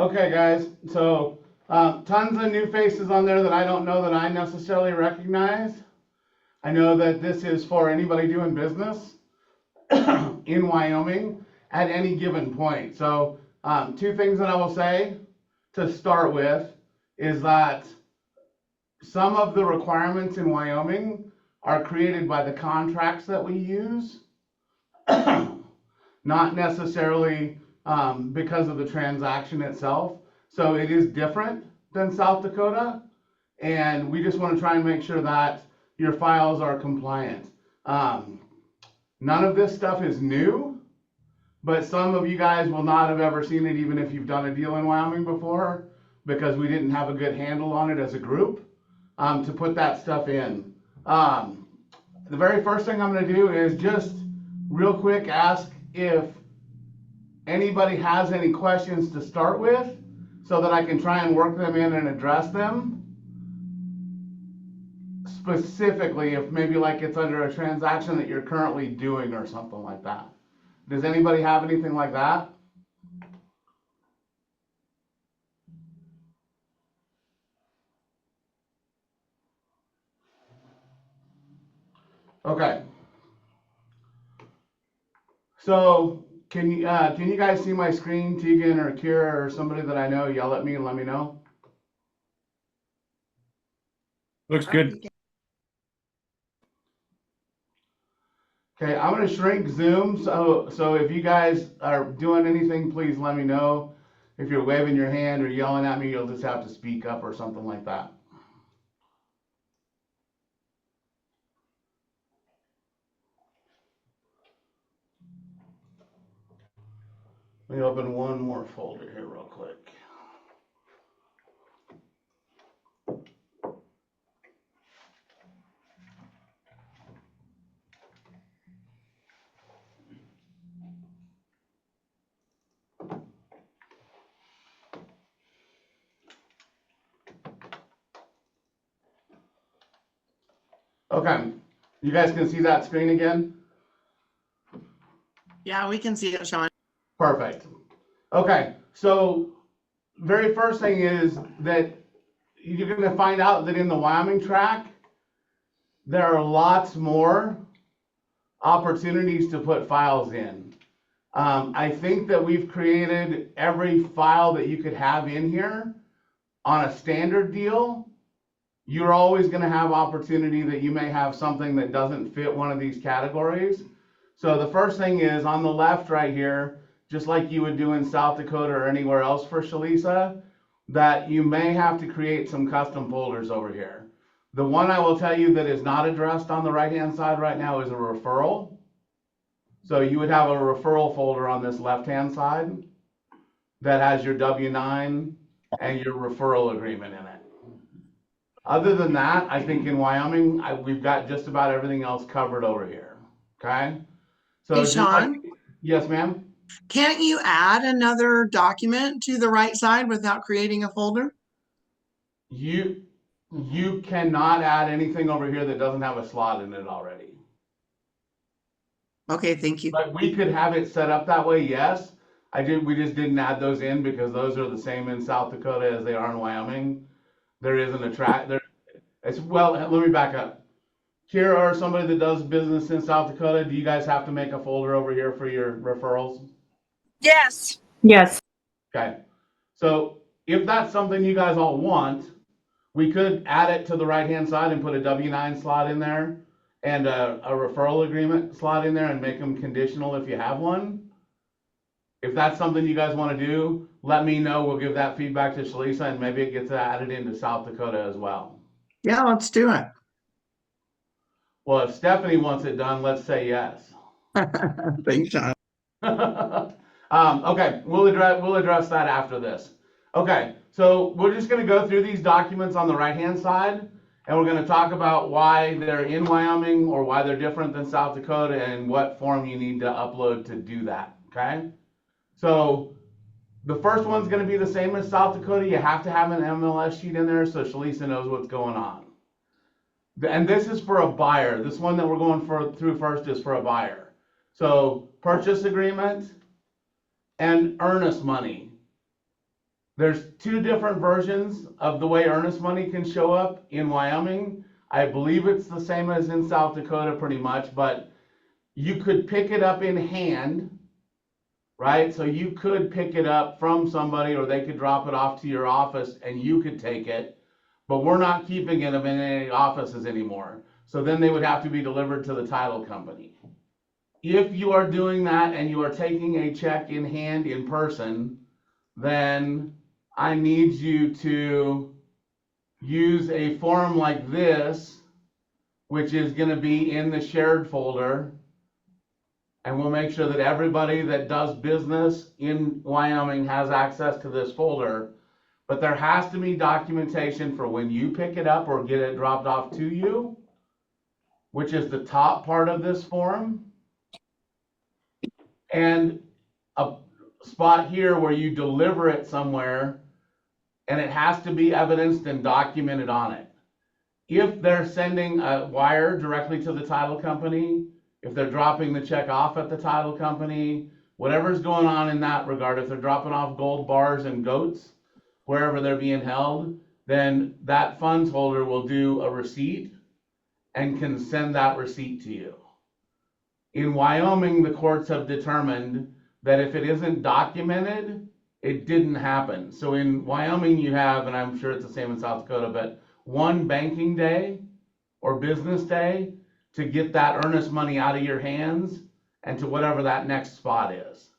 Okay, guys, so tons of new faces on there that I don't know that I necessarily recognize. I know that this is for anybody doing business in Wyoming at any given point. So two things that I will say to start with is that some of the requirements in Wyoming are created by the contracts that we use, not necessarily because of the transaction itself. So it is different than South Dakota, and we just want to try and make sure that your files are compliant. None of this stuff is new, but some of you guys will not have ever seen it even if you've done a deal in Wyoming before, because we didn't have a good handle on it as a group to put that stuff in. The very first thing I'm going to do is just real quick ask if anybody has any questions to start with so that I can try and work them in and address them. Specifically, if maybe like it's under a transaction that you're currently doing or something like that. Does anybody have anything like that? Okay. So can you guys see my screen? Tegan or Kira or somebody that I know, yell at me and let me know. Looks good. Okay, I'm going to shrink Zoom, so if you guys are doing anything, please let me know. If you're waving your hand or yelling at me, you'll just have to speak up or something like that. Let me open one more folder here real quick. Okay, you guys can see that screen again? Yeah, we can see it, Sean. Perfect. Okay, so very first thing is that you're going to find out that in the Wyoming track, there are lots more opportunities to put files in. I think that we've created every file that you could have in here on a standard deal. You're always going to have opportunity that you may have something that doesn't fit one of these categories. So the first thing is on the left right here, just like you would do in South Dakota or anywhere else for Shalisa, that you may have to create some custom folders over here. The one I will tell you that is not addressed on the right-hand side right now is a referral. So you would have a referral folder on this left-hand side that has your W-9 and your referral agreement in it. Other than that, I think in Wyoming, we've got just about everything else covered over here. Okay? So Hey, Sean? Yes, ma'am? Can't you add another document to the right side without creating a folder? You cannot add anything over here that doesn't have a slot in it already. Okay, thank you. But we could have it set up that way, yes. We just didn't add those in because those are the same in South Dakota as they are in Wyoming. There isn't a track there. Well, let me back up. Kira or somebody that does business in South Dakota, do you guys have to make a folder over here for your referrals? Yes. Yes. Okay. So if that's something you guys all want, we could add it to the right-hand side and put a W-9 slot in there and a referral agreement slot in there and make them conditional if you have one. If that's something you guys want to do, let me know. We'll give that feedback to Shalisa and maybe it gets added into South Dakota as well. Yeah, let's do it. Well, if Stephanie wants it done, let's say yes. Thanks, Sean. Okay, we'll address that after this. Okay, so we're just going to go through these documents on the right-hand side, and we're going to talk about why they're in Wyoming or why they're different than South Dakota and what form you need to upload to do that, okay? So the first one's going to be the same as South Dakota. You have to have an MLS sheet in there so Shalisa knows what's going on. And this is for a buyer. This one that we're going through first is for a buyer. So purchase agreement and earnest money. There's two different versions of the way earnest money can show up in Wyoming. I believe it's the same as in South Dakota pretty much, but you could pick it up in hand, right? So you could pick it up from somebody, or they could drop it off to your office and you could take it, but we're not keeping it in any offices anymore. So then they would have to be delivered to the title company. If you are doing that and you are taking a check in hand in person, then I need you to use a form like this, which is going to be in the shared folder. And we'll make sure that everybody that does business in Wyoming has access to this folder. But there has to be documentation for when you pick it up or get it dropped off to you, which is the top part of this form. And a spot here where you deliver it somewhere, and it has to be evidenced and documented on it. If they're sending a wire directly to the title company, if they're dropping the check off at the title company, whatever's going on in that regard, if they're dropping off gold bars and goats, wherever they're being held, then that funds holder will do a receipt and can send that receipt to you. In Wyoming, the courts have determined that if it isn't documented, it didn't happen. So in Wyoming, you have, and I'm sure it's the same in South Dakota, but one banking day or business day to get that earnest money out of your hands and to whatever that next spot is.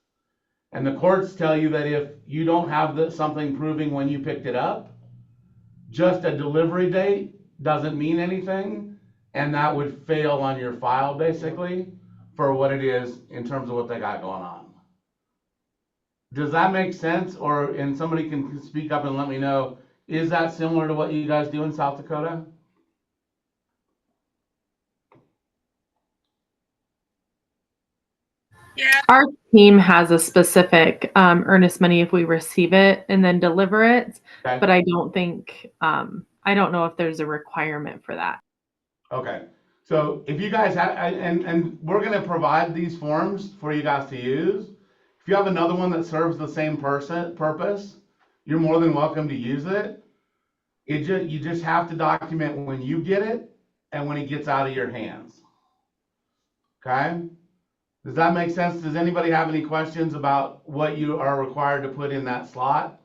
And the courts tell you that if you don't have something proving when you picked it up, just a delivery date doesn't mean anything, and that would fail on your file basically for what it is in terms of what they got going on. Does that make sense? And somebody can speak up and let me know, is that similar to what you guys do in South Dakota? Yeah. Our team has a specific earnest money if we receive it and then deliver it, Okay. but I don't think, I don't know if there's a requirement for that. Okay. So if you guys have, and we're going to provide these forms for you guys to use. If you have another one that serves the same purpose, you're more than welcome to use it. You just have to document when you get it and when it gets out of your hands. Okay? Does that make sense? Does anybody have any questions about what you are required to put in that slot?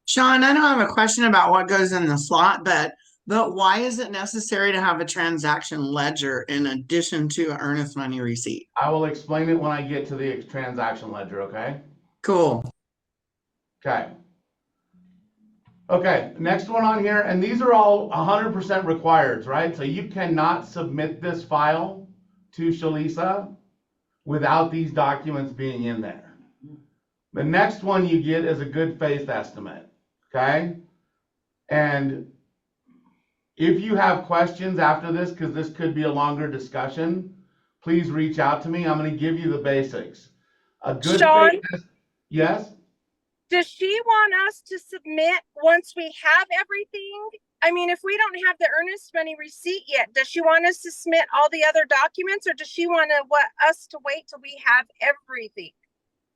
Sean, I don't have a question about what goes in the slot, but why is it necessary to have a transaction ledger in addition to an earnest money receipt? I will explain it when I get to the transaction ledger, okay? Cool. Okay. Okay, next one on here, and these are all 100% required, right? So you cannot submit this file to Shalisa without these documents being in there. The next one you get is a good faith estimate, okay? And if you have questions after this, because this could be a longer discussion, please reach out to me. I'm going to give you the basics. A good Sean? faith, yes? Does she want us to submit once we have everything? I mean, if we don't have the earnest money receipt yet, does she want us to submit all the other documents, or does she want us to wait till we have everything?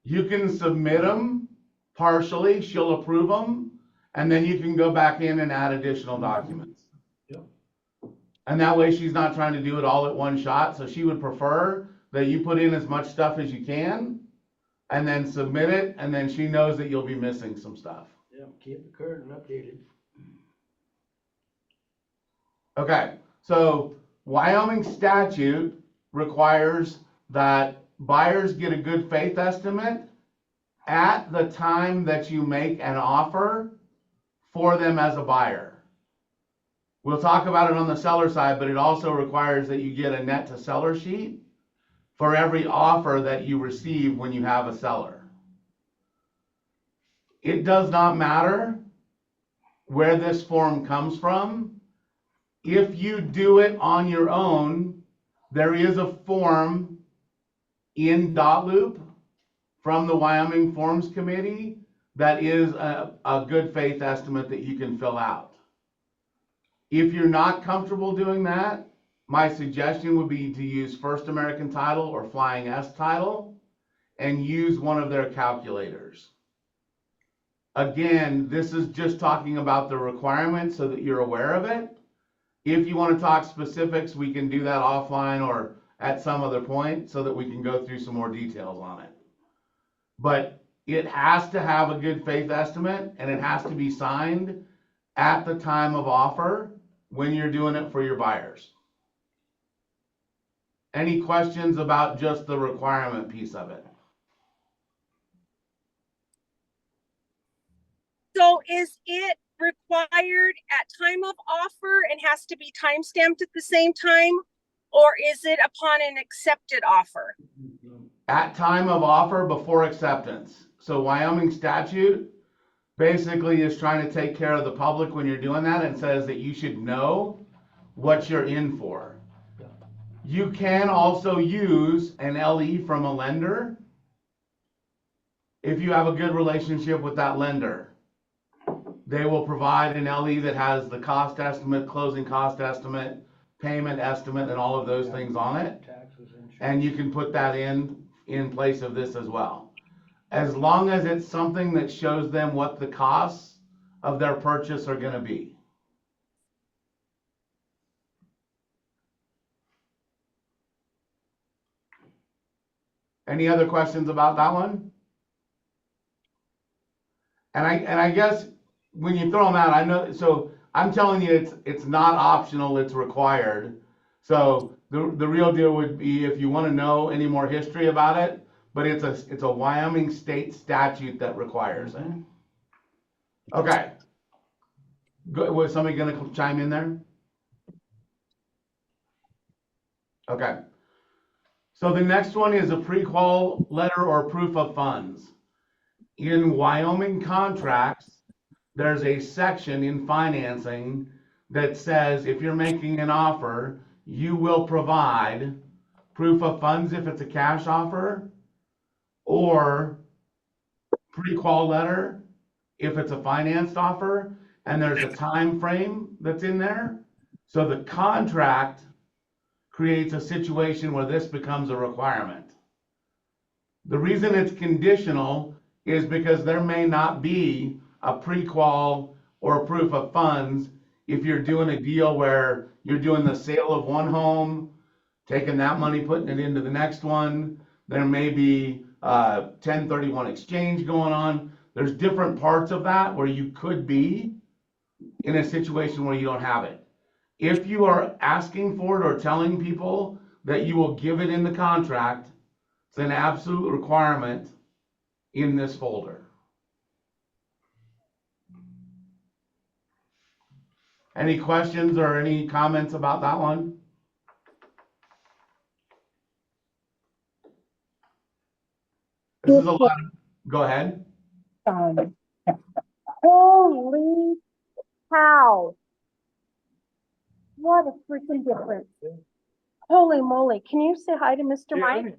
You can submit them partially, she'll approve them, and then you can go back in and add additional documents. Yep. And that way she's not trying to do it all at one shot, so she would prefer that you put in as much stuff as you can and then submit it, and then she knows that you'll be missing some stuff. Yeah, keep it current and updated. Okay, so Wyoming statute requires that buyers get a good faith estimate at the time that you make an offer for them as a buyer. We'll talk about it on the seller side, but it also requires that you get a net to seller sheet for every offer that you receive when you have a seller. It does not matter where this form comes from. If you do it on your own, there is a form in Dotloop from the Wyoming Forms Committee that is a good faith estimate that you can fill out. If you're not comfortable doing that, my suggestion would be to use First American Title or Flying S Title and use one of their calculators. Again, this is just talking about the requirements so that you're aware of it. If you want to talk specifics, we can do that offline or at some other point so that we can go through some more details on it. But it has to have a good faith estimate and it has to be signed at the time of offer when you're doing it for your buyers. Any questions about just the requirement piece of it? So is it required at time of offer and has to be time stamped at the same time? Or is it upon an accepted offer? At time of offer before acceptance. So Wyoming statute basically is trying to take care of the public when you're doing that and says that you should know what you're in for. You can also use an LE from a lender if you have a good relationship with that lender. They will provide an LE that has the cost estimate, closing cost estimate, payment estimate, and all of those things on it. Taxes, insurance. And you can put that in place of this as well. As long as it's something that shows them what the costs of their purchase are gonna be. Any other questions about that one? And I guess when you throw them out, I know, so I'm telling you, it's not optional, it's required. So the real deal would be if you want to know any more history about it, but it's a Wyoming state statute that requires it. Okay. Was somebody gonna chime in there? Okay. So the next one is a pre-qual letter or proof of funds. In Wyoming contracts, there's a section in financing that says if you're making an offer, you will provide proof of funds if it's a cash offer, or pre-qual letter if it's a financed offer, and there's a time frame that's in there. So the contract creates a situation where this becomes a requirement. The reason it's conditional is because there may not be a pre-qual or a proof of funds if you're doing a deal where you're doing the sale of one home, taking that money, putting it into the next one. There may be 1031 exchange going on. There's different parts of that where you could be in a situation where you don't have it. If you are asking for it or telling people that you will give it in the contract, it's an absolute requirement in this folder. Any questions or any comments about that one? This is a lot. Go ahead. Holy cow. What a freaking difference. Holy moly. Can you say hi to Mr. Mike?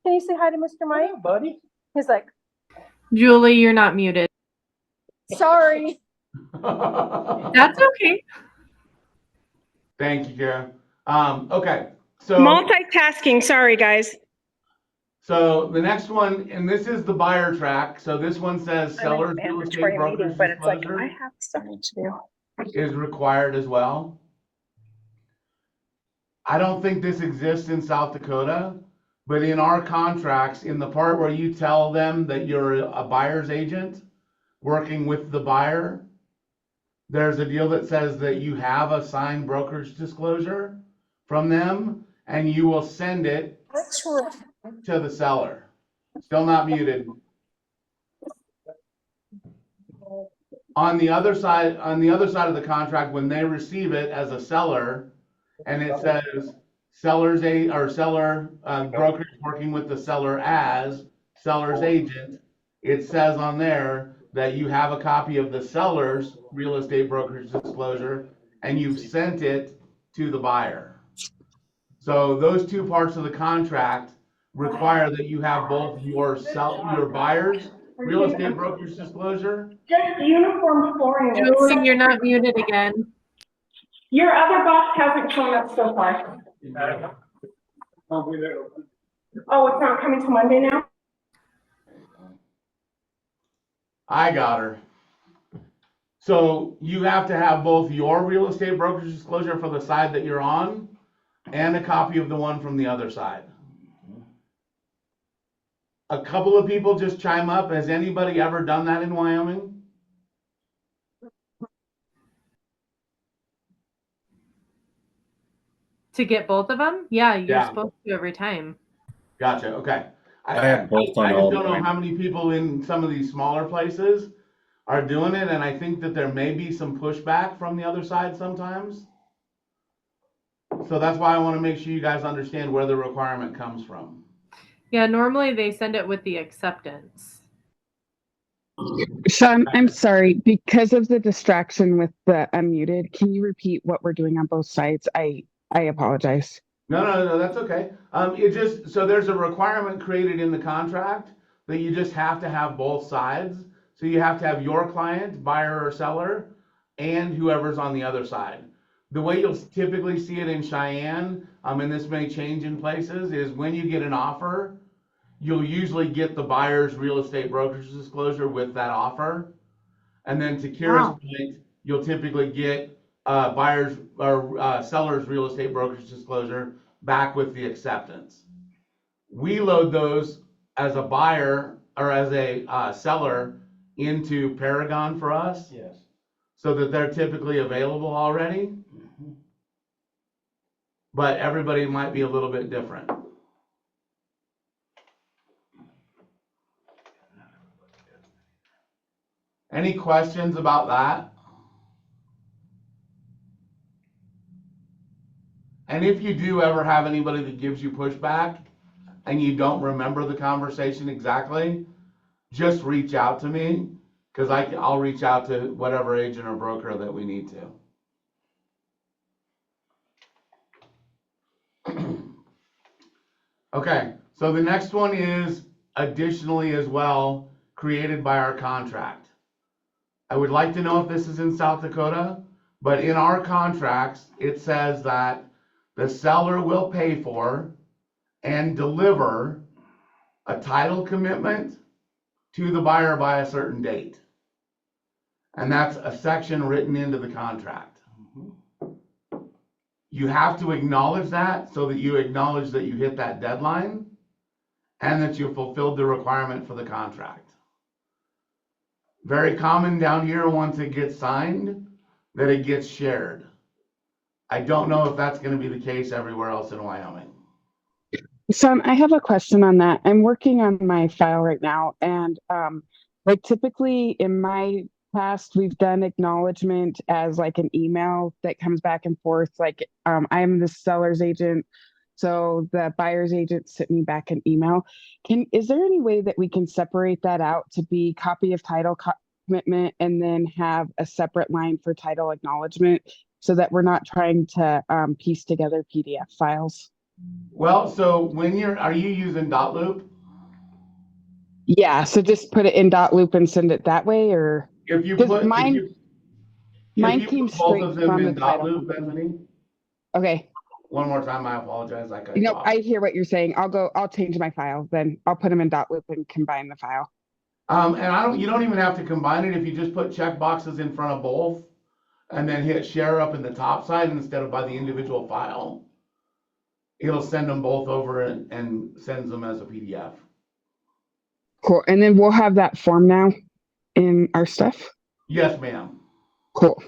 Can you say hi to Mr. Mike? Yeah, buddy. He's like, Julie, you're not muted. sorry. That's okay. Thank you, Kara. Okay, so Multitasking. Sorry, guys. so the next one, and this is the buyer track. So this one says sellers real estate brokerage disclosure have something to do. is required as well. I don't think this exists in South Dakota, but in our contracts, in the part where you tell them that you're a buyer's agent working with the buyer, there's a deal that says that you have a signed brokerage disclosure from them and you will send it That's right. to the seller. Still not muted. On the other side of the contract, when they receive it as a seller, and it says seller brokerage working with the seller as seller's agent, it says on there that you have a copy of the seller's real estate brokerage disclosure and you've sent it to the buyer. So those two parts of the contract require that you have both your buyer's real estate brokerage disclosure. Just uniform flooring. Julie, you're not muted again. Your other box hasn't shown up so far. Oh, it's not coming till Monday now? I got her. So you have to have both your real estate brokerage disclosure for the side that you're on and a copy of the one from the other side. A couple of people just chime up. Has anybody ever done that in Wyoming? To get both of them? Yeah, you're Yeah. supposed to every time. Gotcha. Okay. I have both on I all just don't know mine. how many people in some of these smaller places are doing it, and I think that there may be some pushback from the other side sometimes. So that's why I want to make sure you guys understand where the requirement comes from. Yeah, normally they send it with the acceptance. Sean, I'm sorry, because of the distraction with the unmuted, can you repeat what we're doing on both sides? I apologize. No, that's okay. It just, so there's a requirement created in the contract that you just have to have both sides. So you have to have your client, buyer or seller, and whoever's on the other side. The way you'll typically see it in Cheyenne, and this may change in places, is when you get an offer, you'll usually get the buyer's real estate brokerage disclosure with that offer. And then to Kira's point, you'll typically get buyer's or seller's real estate brokerage disclosure back with the acceptance. We load those as a buyer or as a seller into Paragon for us, Yes. so that they're typically available already. But everybody might be a little bit different. Any questions about that? And if you do ever have anybody that gives you pushback and you don't remember the conversation exactly, just reach out to me, because I'll reach out to whatever agent or broker that we need to. Okay, so the next one is additionally as well created by our contract. I would like to know if this is in South Dakota, but in our contracts, it says that the seller will pay for and deliver a title commitment to the buyer by a certain date. And that's a section written into the contract. You have to acknowledge that so that you acknowledge that you hit that deadline and that you fulfilled the requirement for the contract. Very common down here once it gets signed, that it gets shared. I don't know if that's going to be the case everywhere else in Wyoming. Sean, I have a question on that. I'm working on my file right now, and like typically in my past, we've done acknowledgement as like an email that comes back and forth. Like I'm the seller's agent, so the buyer's agent sent me back an email. Is there any way that we can separate that out to be copy of title commitment and then have a separate line for title acknowledgement, so that we're not trying to piece together PDF files? Well, so when are you using dot loop? Yeah, so just put it in dot loop and send it that way, or If you because put, mine if you came put both straight of them from the in dot title loop, company. Bethany, Okay, one more time, I apologize. I cut you you know, off. I hear what you're saying. I'll change my file, then I'll put them in dot loop and combine the file. And you don't even have to combine it if you just put check boxes in front of both and then hit share up in the top side instead of by the individual file. It'll send them both over and sends them as a PDF. Cool, and then we'll have that form now in our stuff. Yes, ma'am. Cool.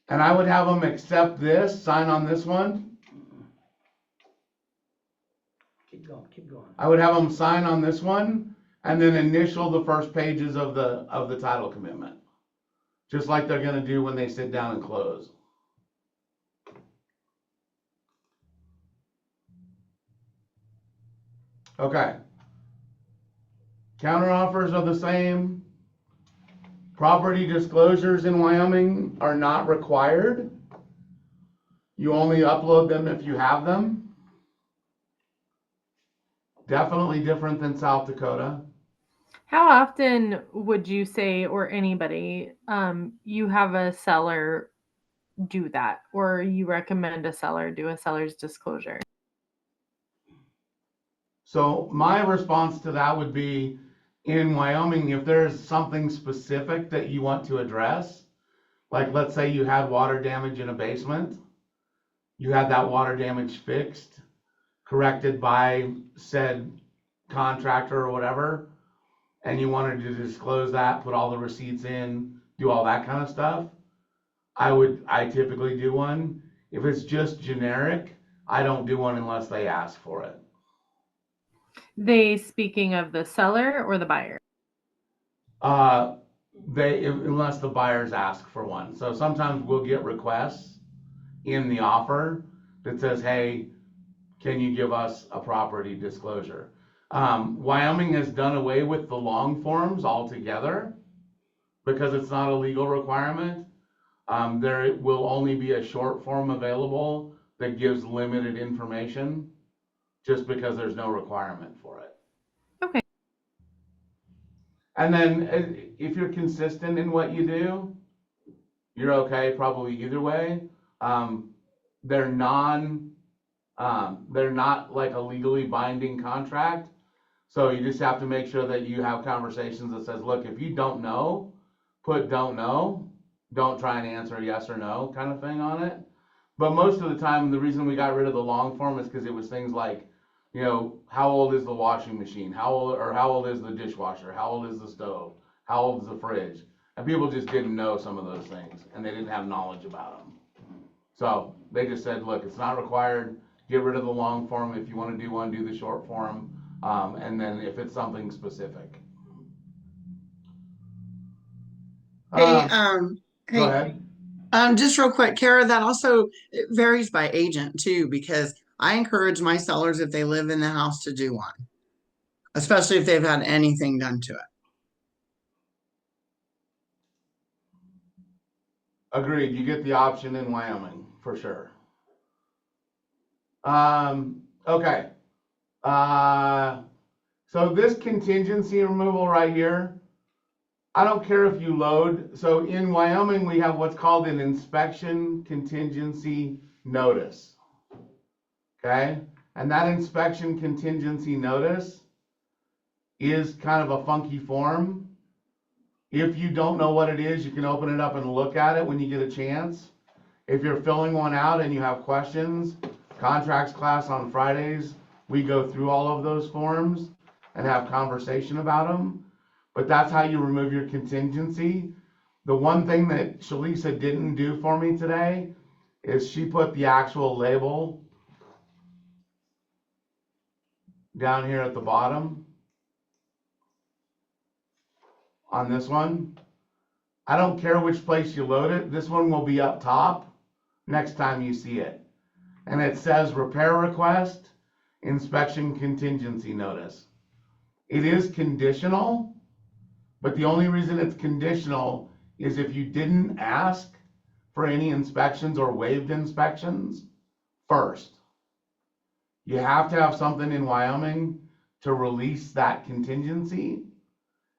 And I would have them accept this, sign on this one. Keep going, keep going. I would have them sign on this one and then initial the first pages of the title commitment. Just like they're gonna do when they sit down and close. Okay. Counteroffers are the same. Property disclosures in Wyoming are not required. You only upload them if you have them. Definitely different than South Dakota. How often would you say, or anybody, you have a seller do that, or you recommend a seller do a seller's disclosure? So my response to that would be, in Wyoming, if there's something specific that you want to address, like let's say you had water damage in a basement, you had that water damage fixed, corrected by said contractor or whatever, and you wanted to disclose that, put all the receipts in, do all that kind of stuff, I typically do one. If it's just generic, I don't do one unless they ask for it. They speaking of the seller or the buyer? Unless the buyers ask for one. So sometimes we'll get requests in the offer that says, hey, can you give us a property disclosure? Wyoming has done away with the long forms altogether because it's not a legal requirement. There will only be a short form available that gives limited information just because there's no requirement for it. Okay. And then if you're consistent in what you do, you're okay probably either way. They're not like a legally binding contract. So you just have to make sure that you have conversations that says, look, if you don't know, put don't know. Don't try and answer yes or no kind of thing on it. But most of the time, the reason we got rid of the long form is because it was things like, you know, how old is the washing machine? How old is the dishwasher? How old is the stove? How old is the fridge? And people just didn't know some of those things, and they didn't have knowledge about them. So they just said, look, it's not required. Get rid of the long form. If you want to do one, do the short form. And then if it's something specific. Hey, Go ahead. just real quick, Kara, that also it varies by agent too, because I encourage my sellers if they live in the house to do one, especially if they've had anything done to it. Agreed. You get the option in Wyoming for sure. Okay. So this contingency removal right here, I don't care if you load. So in Wyoming, we have what's called an inspection contingency notice. Okay. And that inspection contingency notice is kind of a funky form. If you don't know what it is, you can open it up and look at it when you get a chance. If you're filling one out and you have questions, contracts class on Fridays, we go through all of those forms and have conversation about them. But that's how you remove your contingency. The one thing that Shalisa didn't do for me today is she put the actual label down here at the bottom on this one. I don't care which place you load it. This one will be up top next time you see it. And it says repair request, inspection contingency notice. It is conditional, but the only reason it's conditional is if you didn't ask for any inspections or waived inspections first. You have to have something in Wyoming to release that contingency,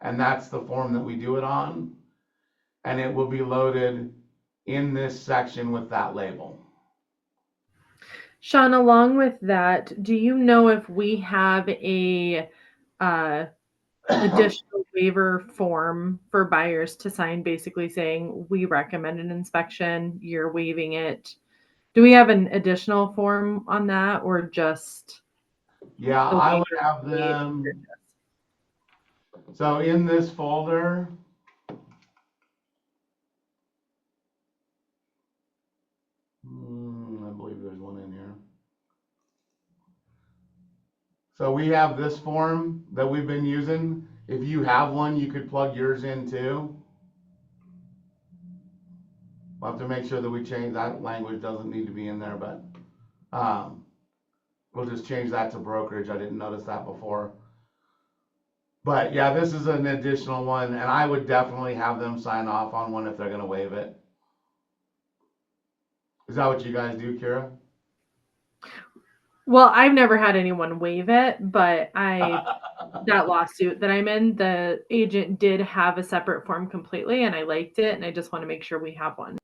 and that's the form that we do it on, and it will be loaded in this section with that label. Sean, along with that, do you know if we have a additional waiver form for buyers to sign, basically saying we recommend an inspection, you're waiving it? Do we have an additional form on that, or just Yeah, the I would waiver? have them. So in this folder, I believe there's one in here. So we have this form that we've been using. If you have one, you could plug yours in too. We'll have to make sure that we change that language. Doesn't need to be in there, but we'll just change that to brokerage. I didn't notice that before. But yeah, this is an additional one, and I would definitely have them sign off on one if they're going to waive it. Is that what you guys do, Kira? Well, I've never had anyone waive it, but that lawsuit that I'm in, the agent did have a separate form completely, and I liked it, and I just want to make sure we have one.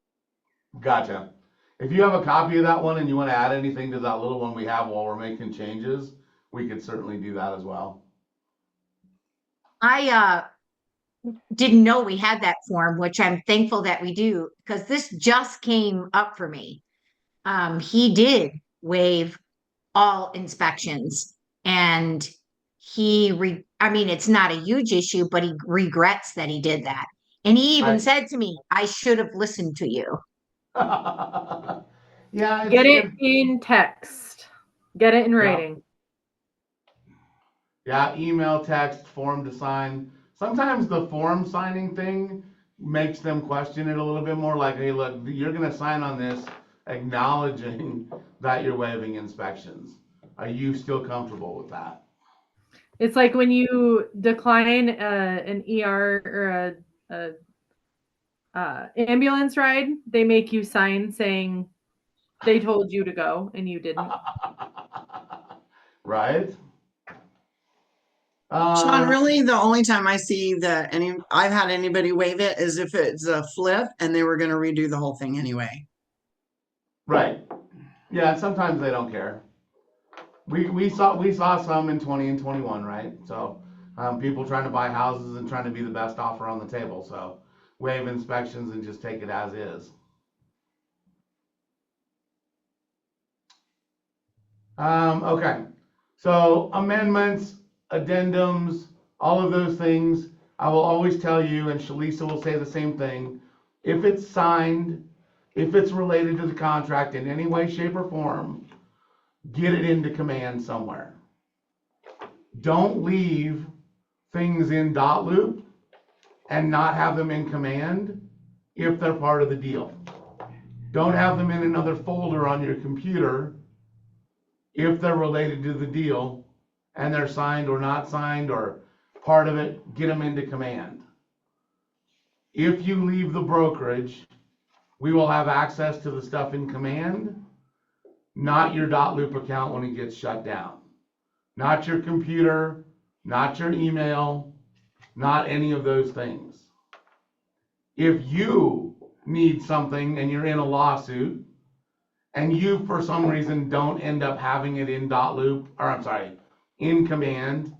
Gotcha. If you have a copy of that one and you want to add anything to that little one we have while we're making changes, we could certainly do that as well. I didn't know we had that form, which I'm thankful that we do, because this just came up for me. He did waive all inspections, and I mean, it's not a huge issue, but he regrets that he did that. And he even I, said to me, I should have listened to you. yeah, Get it in text. Get it in writing. yeah, email, text, form to sign. Sometimes the form signing thing makes them question it a little bit more, like, hey, look, you're gonna sign on this acknowledging that you're waiving inspections. Are you still comfortable with that? It's like when you decline an ER or a ambulance ride, they make you sign saying they told you to go and you didn't. Right? Sean, really, the only time I see that I've had anybody waive it is if it's a flip and they were going to redo the whole thing anyway. Right. Yeah, sometimes they don't care. We saw some in 20 and 21, right? So people trying to buy houses and trying to be the best offer on the table. So waive inspections and just take it as is. Okay. So amendments, addendums, all of those things, I will always tell you, and Shalisa will say the same thing. If it's signed, if it's related to the contract in any way, shape, or form, get it into command somewhere. Don't leave things in dot loop and not have them in command if they're part of the deal. Don't have them in another folder on your computer if they're related to the deal and they're signed or not signed or part of it. Get them into command. If you leave the brokerage, we will have access to the stuff in command, not your dot loop account when it gets shut down. Not your computer, not your email, not any of those things. If you need something and you're in a lawsuit and you for some reason don't end up having it in dot loop, or I'm sorry, in command,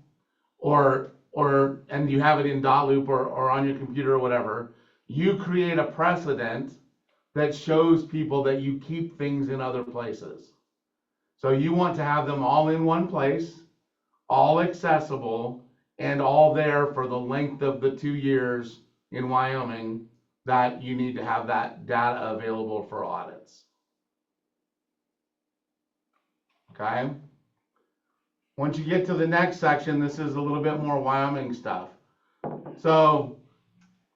and you have it in dot loop or on your computer or whatever, you create a precedent that shows people that you keep things in other places. So you want to have them all in one place, all accessible, and all there for the length of the 2 years in Wyoming that you need to have that data available for audits. Okay? Once you get to the next section, this is a little bit more Wyoming stuff. So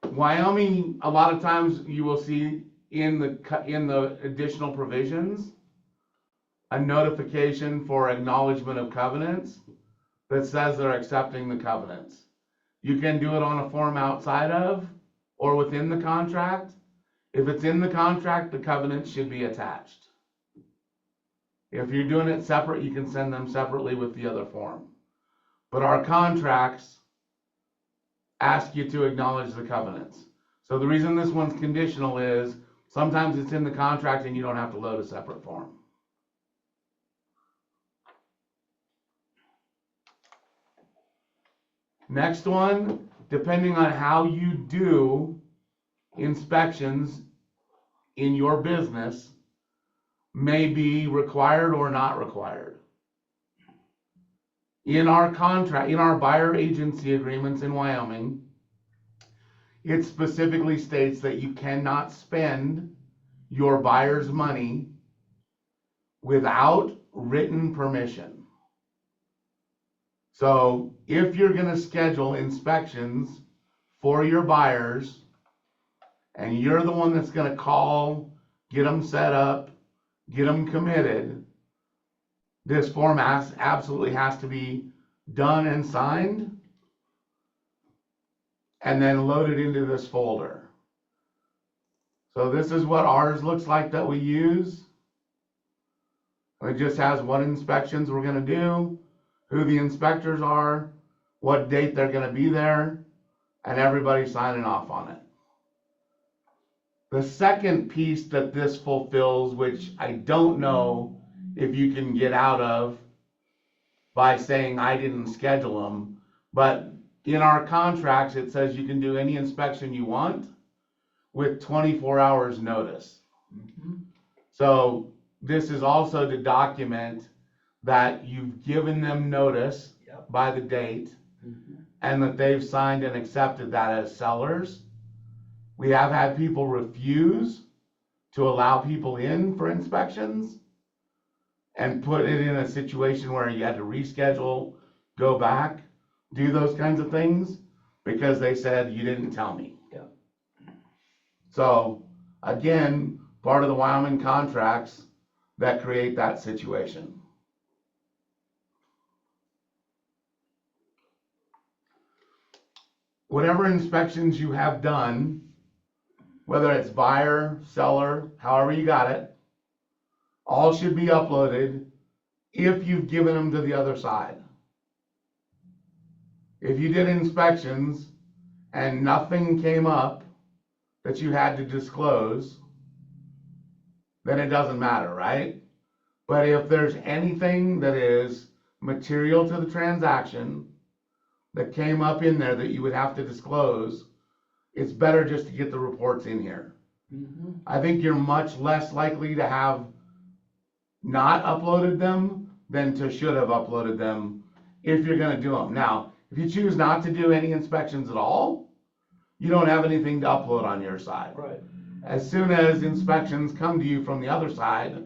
Wyoming, a lot of times you will see in the additional provisions a notification for acknowledgement of covenants that says they're accepting the covenants. You can do it on a form outside of or within the contract. If it's in the contract, the covenant should be attached. If you're doing it separate, you can send them separately with the other form. But our contracts ask you to acknowledge the covenants. So the reason this one's conditional is sometimes it's in the contract and you don't have to load a separate form. Next one, depending on how you do inspections in your business, may be required or not required. In our contract, in our buyer agency agreements in Wyoming, it specifically states that you cannot spend your buyer's money without written permission. So if you're going to schedule inspections for your buyers and you're the one that's going to call, get them set up, get them committed, this form absolutely has to be done and signed and then loaded into this folder. So this is what ours looks like that we use. It just has what inspections we're going to do, who the inspectors are, what date they're going to be there, and everybody signing off on it. The second piece that this fulfills, which I don't know if you can get out of by saying I didn't schedule them, but in our contracts, it says you can do any inspection you want with 24 hours notice. Mhm. So this is also to document that you've given them notice Yep. by the date Mhm. and that they've signed and accepted that as sellers. We have had people refuse to allow people in for inspections and put it in a situation where you had to reschedule, go back, do those kinds of things because they said you didn't tell me. Yeah. So again, part of the Wyoming contracts that create that situation. Whatever inspections you have done, whether it's buyer, seller, however you got it, all should be uploaded if you've given them to the other side. If you did inspections and nothing came up that you had to disclose, then it doesn't matter, right? But if there's anything that is material to the transaction that came up in there that you would have to disclose, it's better just to get the reports in here. Mhm. I think you're much less likely to have not uploaded them than to should have uploaded them if you're gonna do them. Now, if you choose not to do any inspections at all, you don't have anything to upload on your side. Right. As soon as inspections come to you from the other side,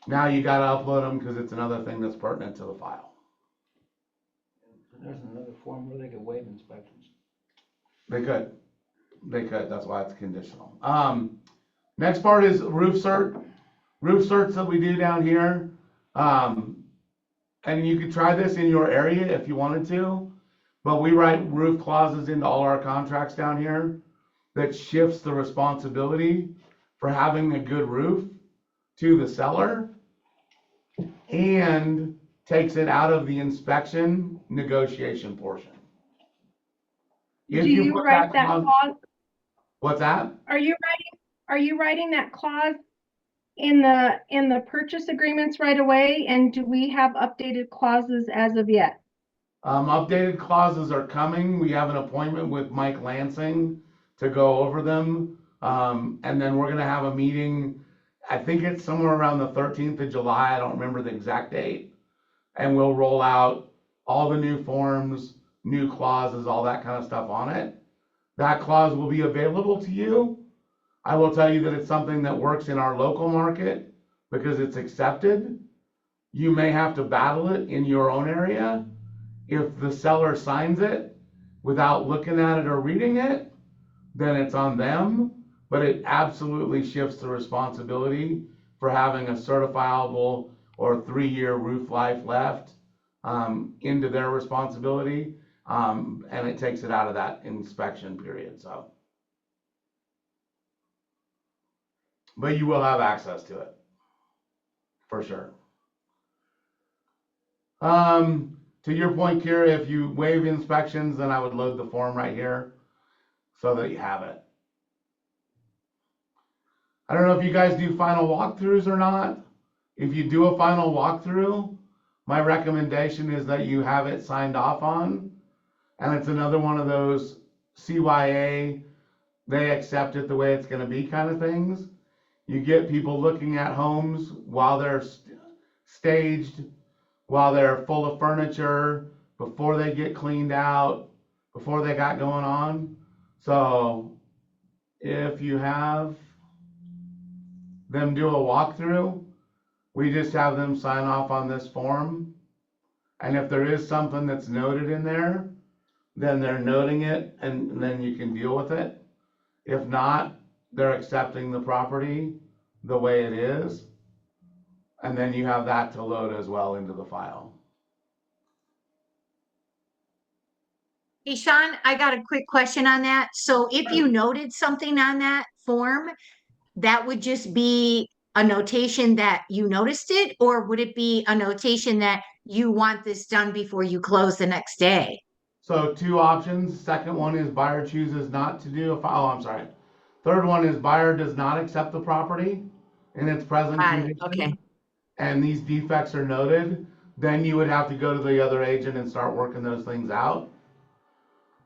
now you gotta upload them because it's another thing that's pertinent to the file. And there's another form where they could waive inspections. They could, that's why it's conditional. Next part is roof certs that we do down here. And you could try this in your area if you wanted to, but we write roof clauses into all our contracts down here that shifts the responsibility for having a good roof to the seller and takes it out of the inspection negotiation portion. If Do you put write that clause? What's that? Are you writing that clause in the purchase agreements right away? And do we have updated clauses as of yet? Updated clauses are coming. We have an appointment with Mike Lansing to go over them. And then we're gonna have a meeting, I think it's somewhere around the 13th of July. I don't remember the exact date. And we'll roll out all the new forms, new clauses, all that kind of stuff on it. That clause will be available to you. I will tell you that it's something that works in our local market because it's accepted. You may have to battle it in your own area. If the seller signs it without looking at it or reading it, then it's on them, but it absolutely shifts the responsibility for having a certifiable or 3-year roof life left into their responsibility, and it takes it out of that inspection period. So, but you will have access to it for sure. To your point, Kira, if you waive inspections, then I would load the form right here so that you have it. I don't know if you guys do final walkthroughs or not. If you do a final walkthrough, my recommendation is that you have it signed off on. And it's another one of those CYA, they accept it the way it's gonna be kind of things. You get people looking at homes while they're staged, while they're full of furniture, before they get cleaned out, before they got going on. So if you have them do a walkthrough, we just have them sign off on this form. And if there is something that's noted in there, then they're noting it and then you can deal with it. If not, they're accepting the property the way it is. And then you have that to load as well into the file. Hey, Sean, I got a quick question on that. So if you noted something on that form, that would just be a notation that you noticed it, or would it be a notation that you want this done before you close the next day? So 2 options. Second one is buyer chooses not to do a file. Oh, I'm sorry. Third one is buyer does not accept the property in its present condition. Okay. And these defects are noted. Then you would have to go to the other agent and start working those things out.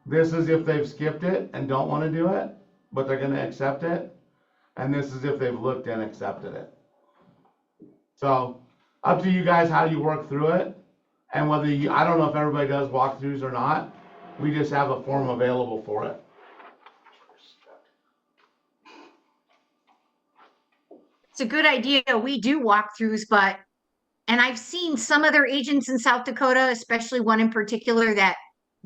This is if they've skipped it and don't want to do it, but they're going to accept it. And this is if they've looked and accepted it. So up to you guys how you work through it. And whether you, I don't know if everybody does walkthroughs or not. We just have a form available for it. It's a good idea. We do walkthroughs, and I've seen some other agents in South Dakota, especially one in particular that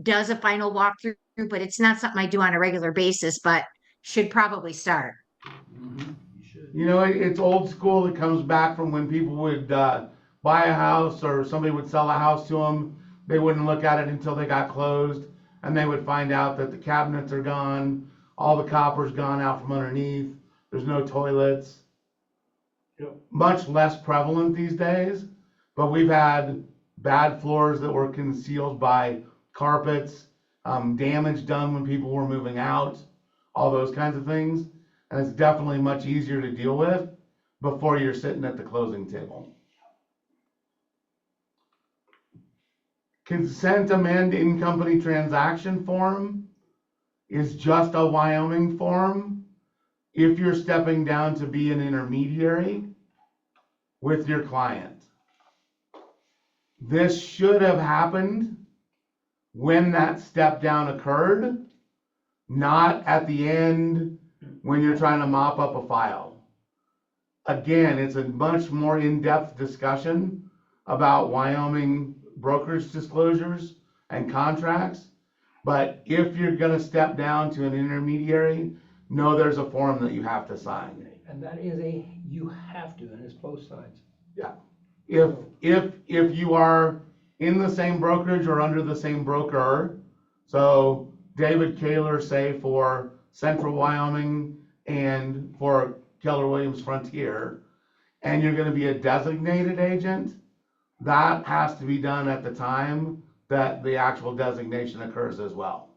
does a final walkthrough, but it's not something I do on a regular basis, but should probably start. You should. You know, it's old school. It comes back from when people would buy a house or somebody would sell a house to them. They wouldn't look at it until they got closed, and they would find out that the cabinets are gone, all the copper's gone out from underneath, there's no toilets. Yep. Much less prevalent these days, but we've had bad floors that were concealed by carpets, damage done when people were moving out, all those kinds of things. And it's definitely much easier to deal with before you're sitting at the closing table. Consent amend in company transaction form is just a Wyoming form if you're stepping down to be an intermediary with your client. This should have happened when that step down occurred, not at the end when you're trying to mop up a file. Again, it's a much more in-depth discussion about Wyoming brokerage disclosures and contracts. But if you're going to step down to an intermediary, know there's a form that you have to sign. And that is you have to, and it's both sides. Yeah. If you are in the same brokerage or under the same broker, so David Kaler, say for Central Wyoming and for Keller Williams Frontier, and you're going to be a designated agent, that has to be done at the time that the actual designation occurs as well.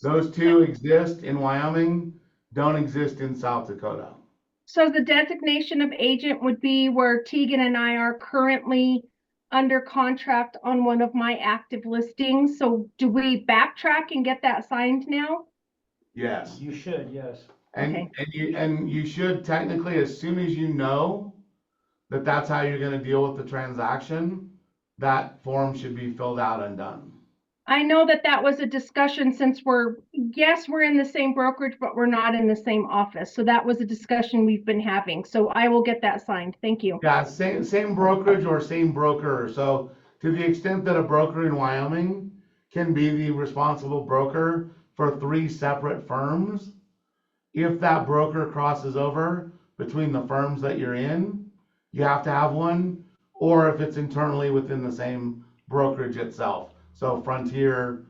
Those two exist in Wyoming, don't exist in South Dakota. So the designation of agent would be where Tegan and I are currently under contract on one of my active listings. So do we backtrack and get that signed now? Yes. You should, yes. And, Okay. and you should technically, as soon as you know that that's how you're going to deal with the transaction, that form should be filled out and done. I know that was a discussion since we're in the same brokerage, but we're not in the same office. So that was a discussion we've been having. So I will get that signed. Thank you. Yeah, same brokerage or same broker. So to the extent that a broker in Wyoming can be the responsible broker for 3 separate firms, if that broker crosses over between the firms that you're in, you have to have one, or if it's internally within the same brokerage itself. So Frontier,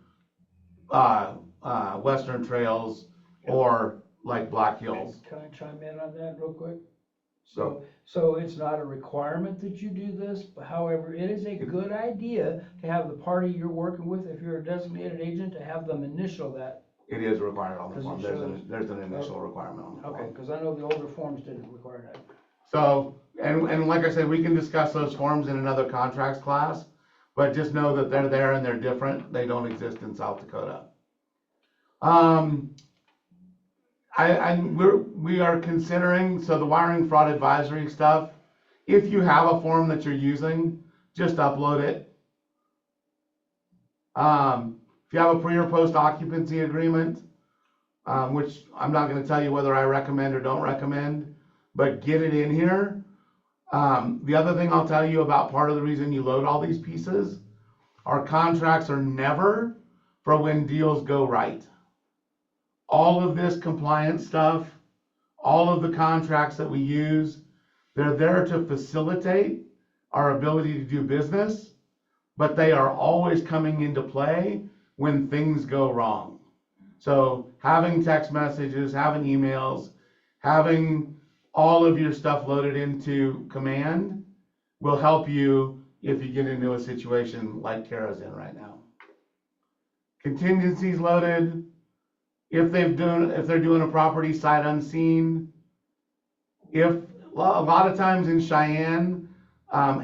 Western Trails, or like Black Hills. Can I chime in on that real quick? So So it's not a requirement that you do this, but however, it is a good idea to have the party you're working with, if you're a designated agent, to have them initial that. it is required on the Does it form. show- There's an initial requirement on the form. Okay, because I know the older forms didn't require that. So, and like I said, we can discuss those forms in another contracts class, but just know that they're there and they're different. They don't exist in South Dakota. We are considering, so the wiring fraud advisory stuff, if you have a form that you're using, just upload it. If you have a pre or post occupancy agreement, which I'm not going to tell you whether I recommend or don't recommend, but get it in here. The other thing I'll tell you about part of the reason you load all these pieces, our contracts are never for when deals go right. All of this compliance stuff, all of the contracts that we use, they're there to facilitate our ability to do business, but they are always coming into play when things go wrong. So having text messages, having emails, having all of your stuff loaded into command will help you if you get into a situation like Kara's in right now. Contingencies loaded. If they're doing a property sight unseen, if a lot of times in Cheyenne,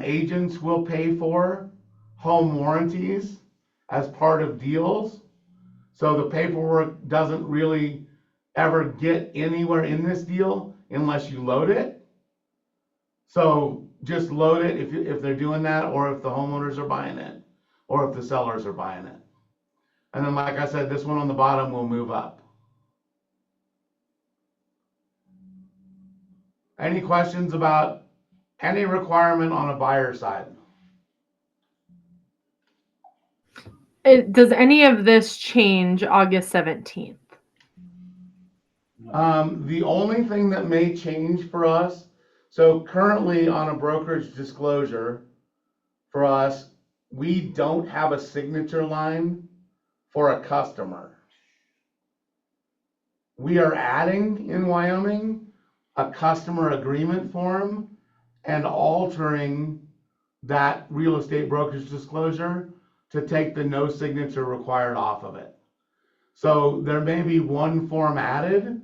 agents will pay for home warranties as part of deals. So the paperwork doesn't really ever get anywhere in this deal unless you load it. So just load it if they're doing that, or if the homeowners are buying it, or if the sellers are buying it. And then, like I said, this one on the bottom will move up. Any questions about any requirement on a buyer side? Does any of this change August 17th? The only thing that may change for us, so currently on a brokerage disclosure, for us, we don't have a signature line for a customer. We are adding in Wyoming a customer agreement form and altering that real estate brokerage disclosure to take the no signature required off of it. So there may be one form added,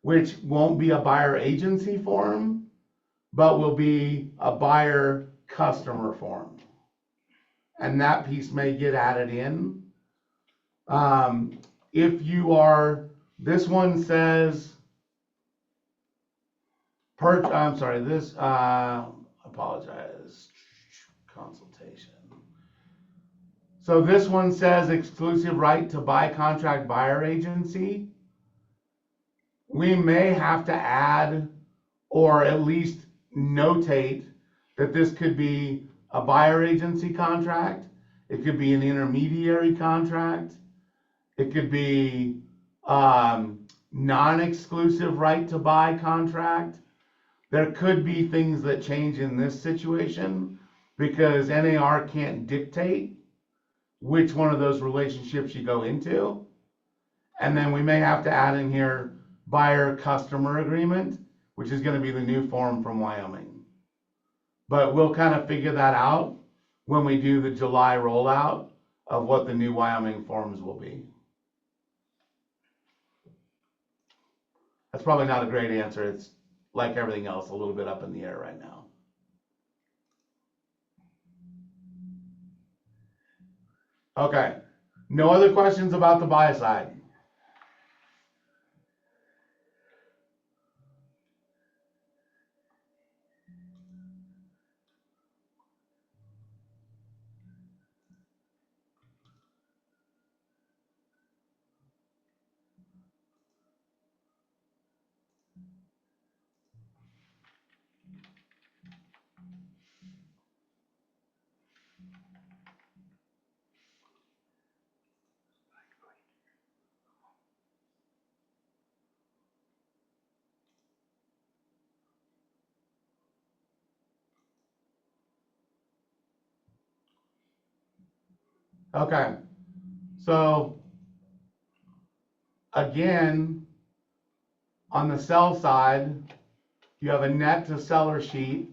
which won't be a buyer agency form, but will be a buyer customer form. And that piece may get added in. If you are, this one says, apologize, consultation. So this one says exclusive right to buy contract buyer agency. We may have to add, or at least notate, that this could be a buyer agency contract. It could be an intermediary contract. It could be non-exclusive right to buy contract. There could be things that change in this situation because NAR can't dictate which one of those relationships you go into. And then we may have to add in here buyer customer agreement, which is going to be the new form from Wyoming. But we'll kind of figure that out when we do the July rollout of what the new Wyoming forms will be. That's probably not a great answer. It's like everything else, a little bit up in the air right now. Okay, no other questions about the buy side? Okay, so again, on the sell side, you have a net to seller sheet,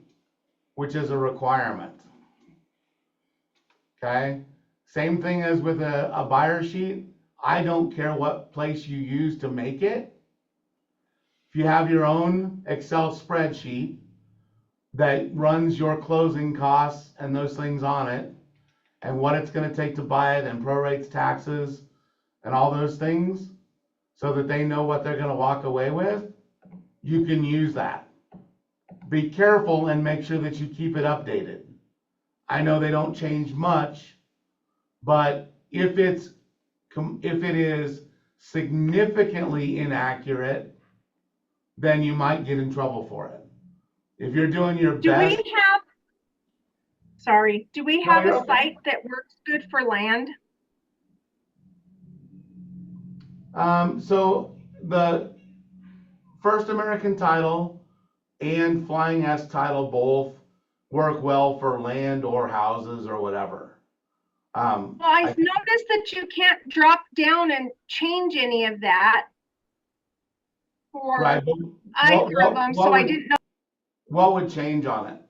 which is a requirement. Okay, same thing as with a buyer sheet. I don't care what place you use to make it. If you have your own Excel spreadsheet that runs your closing costs and those things on it, and what it's going to take to buy it, and prorates taxes and all those things, so that they know what they're going to walk away with, you can use that. Be careful and make sure that you keep it updated. I know they don't change much, but if it is significantly inaccurate, then you might get in trouble for it. If you're doing your best. Do we have a site that works good for land? So the First American Title and Flying S Title both work well for land or houses or whatever. Well, I've noticed that you can't drop down and change any of that for Right, either of them, so I didn't know. What would change on it?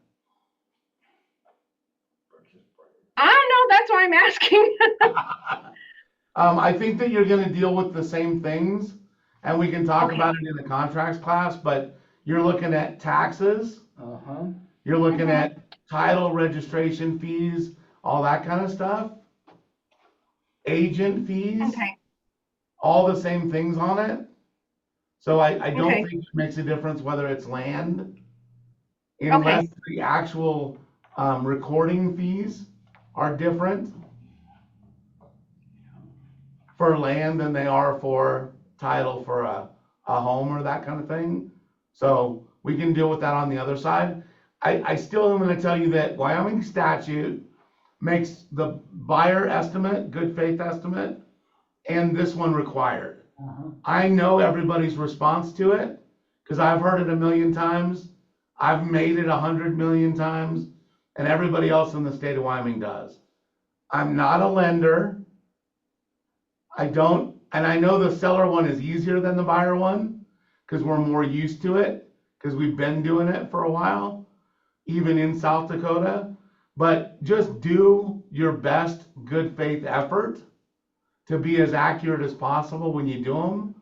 I don't know, that's why I'm asking. I think that you're going to deal with the same things, and we can talk about it in the contracts class, but you're looking at taxes. You're looking at title registration fees, all that kind of stuff. Agent fees. Okay. all the same things on it. So I don't Okay. think it makes a difference whether it's land, unless Okay. the actual recording fees are different for land than they are for title for a home or that kind of thing. So we can deal with that on the other side. I still am gonna tell you that Wyoming statute makes the buyer estimate, good faith estimate, and this one required. Uh-huh. I know everybody's response to it, because I've heard it a million times. I've made it 100 million times, and everybody else in the state of Wyoming does. I'm not a lender. I don't, and I know the seller one is easier than the buyer one, because we're more used to it, because we've been doing it for a while, even in South Dakota. But just do your best good faith effort to be as accurate as possible when you do them.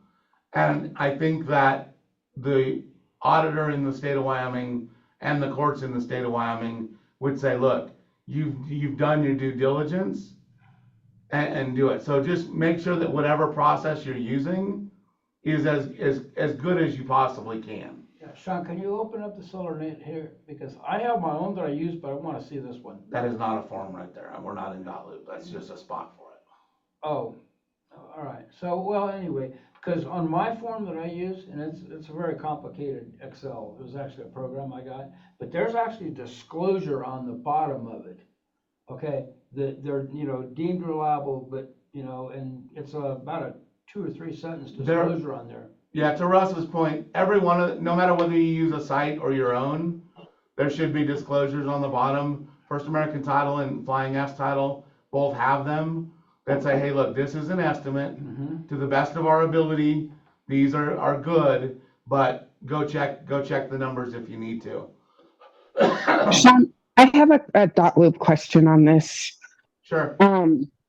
And I think that the auditor in the state of Wyoming and the courts in the state of Wyoming would say, look, you've done your due diligence and do it. So just make sure that whatever process you're using is as good as you possibly can. Yeah, Sean, can you open up the solar net here? Because I have my own that I use, but I wanna see this one. That is not a form right there. We're not in .loop. That's just a spot for it. Oh, all right. So, well, anyway, because on my form that I use, and it's a very complicated Excel, it was actually a program I got, but there's actually disclosure on the bottom of it. Okay, that they're, deemed reliable, but, and it's about a 2 or 3 sentence disclosure on there. Yeah, to Russ's point, no matter whether you use a site or your own, there should be disclosures on the bottom. First American Title and Flying S Title both have them that say, hey, look, this is an estimate. Mm-hmm. To the best of our ability, these are good, but go check the numbers if you need to. Sean, I have a .loop question on this. Sure.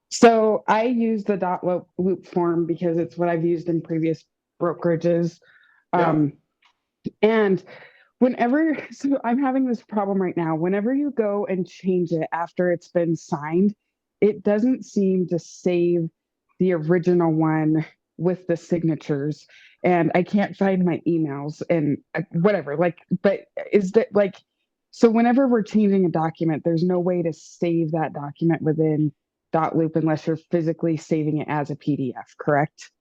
So I use the .loop form because it's what I've used in previous brokerages. Yeah. And so I'm having this problem right now. Whenever you go and change it after it's been signed, it doesn't seem to save the original one with the signatures. And I can't find my emails and whatever. But is that so whenever we're changing a document, there's no way to save that document within .loop unless you're physically saving it as a PDF, correct?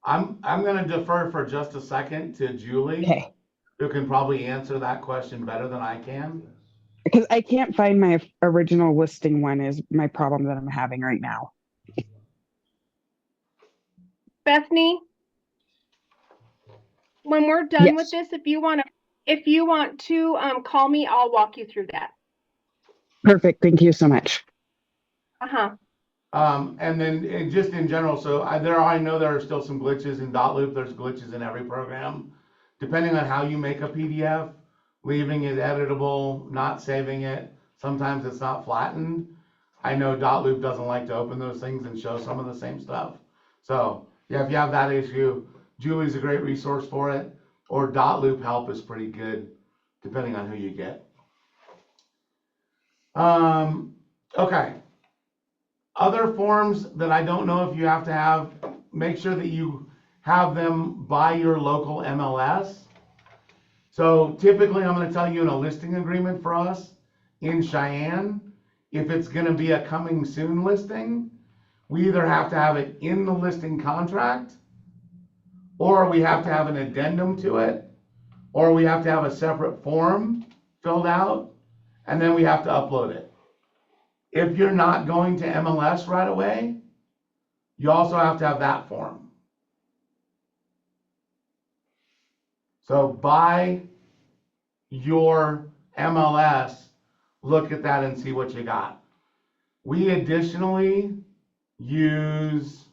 I'm going to defer for just a second to Julie, Okay. who can probably answer that question better than I can. Because I can't find my original listing one is my problem that I'm having right now. Bethany, when we're done Yes. with this, if you want to call me, I'll walk you through that. Perfect. Thank you so much. Uh-huh. And then just in general, so I know there are still some glitches in .loop. There's glitches in every program. Depending on how you make a PDF, leaving it editable, not saving it, sometimes it's not flattened. I know .loop doesn't like to open those things and show some of the same stuff. So yeah, if you have that issue, Julie's a great resource for it, or .loop help is pretty good, depending on who you get. Okay. Other forms that I don't know if you have to have, make sure that you have them by your local MLS. So typically I'm going to tell you in a listing agreement for us in Cheyenne, if it's going to be a coming soon listing, we either have to have it in the listing contract, or we have to have an addendum to it, or we have to have a separate form filled out, and then we have to upload it. If you're not going to MLS right away, you also have to have that form. So by your MLS, look at that and see what you got. We additionally use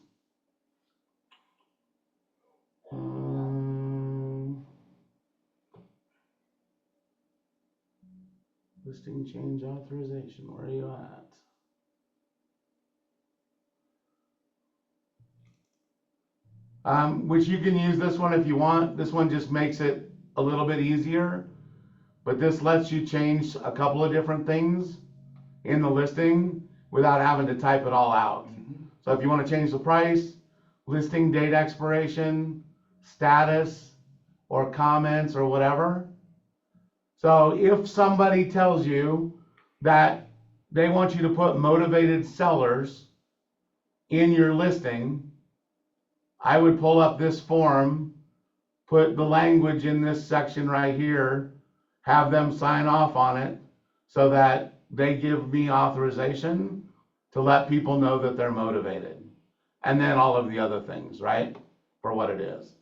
listing change authorization. Where are you at? Which you can use this one if you want. This one just makes it a little bit easier, but this lets you change a couple of different things in the listing without having to type it all out. So if you want to change the price, listing date expiration, status, or comments or whatever. So if somebody tells you that they want you to put motivated sellers in your listing, I would pull up this form, put the language in this section right here, have them sign off on it so that they give me authorization to let people know that they're motivated. And then all of the other things, right? For what it is.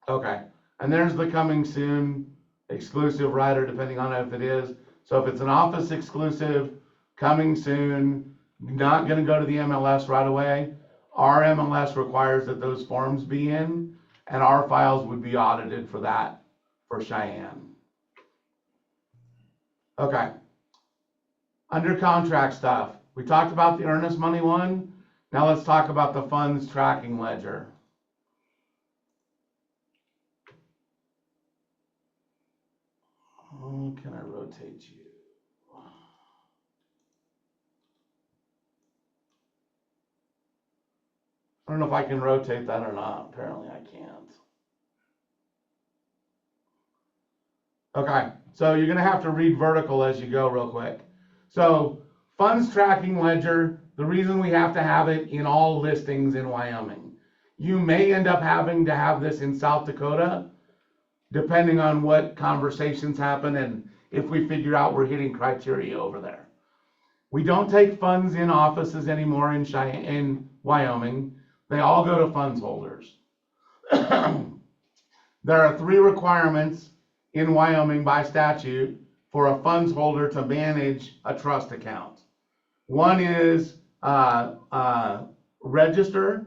Okay, and there's the coming soon exclusive rider, depending on if it is. So if it's an office exclusive, coming soon, not gonna go to the MLS right away. Our MLS requires that those forms be in, and our files would be audited for that, for Cheyenne. Okay. Under contract stuff, we talked about the earnest money one. Now let's talk about the funds tracking ledger. Oh, can I rotate you? I don't know if I can rotate that or not. Apparently I can't. Okay, so you're gonna have to read vertical as you go real quick. So funds tracking ledger, the reason we have to have it in all listings in Wyoming. You may end up having to have this in South Dakota, depending on what conversations happen and if we figure out we're hitting criteria over there. We don't take funds in offices anymore in Wyoming. They all go to funds holders. There are 3 requirements in Wyoming by statute for a funds holder to manage a trust account. One is register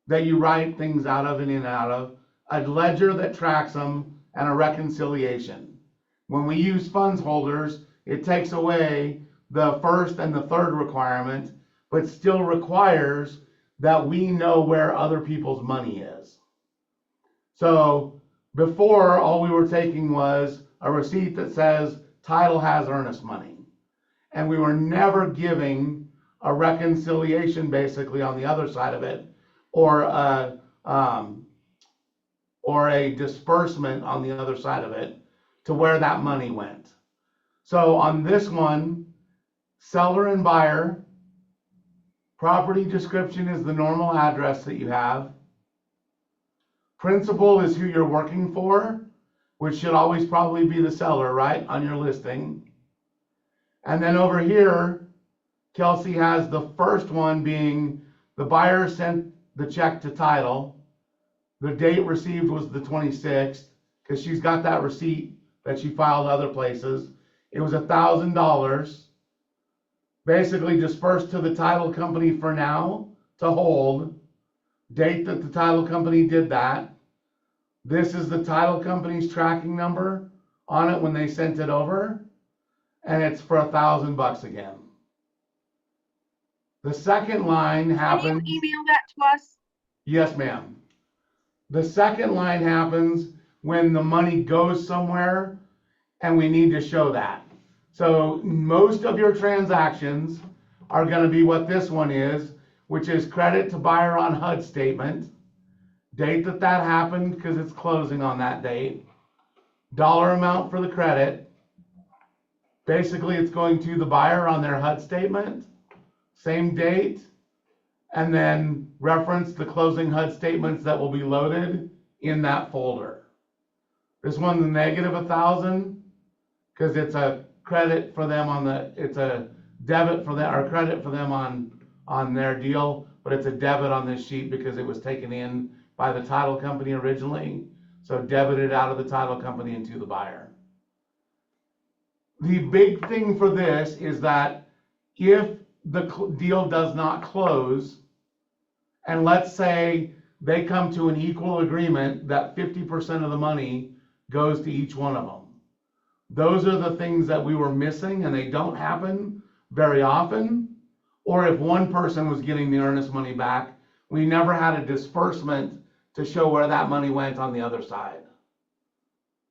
that you write things out of and in and out of, a ledger that tracks them, and a reconciliation. When we use funds holders, it takes away the first and the third requirement, but still requires that we know where other people's money is. So before, all we were taking was a receipt that says title has earnest money. And we were never giving a reconciliation basically on the other side of it, or a disbursement on the other side of it to where that money went. So on this one, seller and buyer, property description is the normal address that you have. Principal is who you're working for, which should always probably be the seller, right, on your listing. And then over here, Kelsey has the first one being the buyer sent the check to title. The date received was the 26th, because she's got that receipt that she filed other places. It was $1,000, basically dispersed to the title company for now to hold. Date that the title company did that. This is the title company's tracking number on it when they sent it over, and it's for $1,000 again. The second line happens. Can you email that to us? Yes, ma'am. The second line happens when the money goes somewhere and we need to show that. So most of your transactions are going to be what this one is, which is credit to buyer on HUD statement, date that happened because it's closing on that date, dollar amount for the credit. Basically, it's going to the buyer on their HUD statement, same date, and then reference the closing HUD statements that will be loaded in that folder. This one's negative 1,000 because it's a credit for them on the, it's a debit for them, or credit for them on their deal, but it's a debit on this sheet because it was taken in by the title company originally. So debited out of the title company into the buyer. The big thing for this is that if the deal does not close, and let's say they come to an equal agreement that 50% of the money goes to each one of them. Those are the things that we were missing, and they don't happen very often. Or if one person was getting the earnest money back, we never had a disbursement to show where that money went on the other side.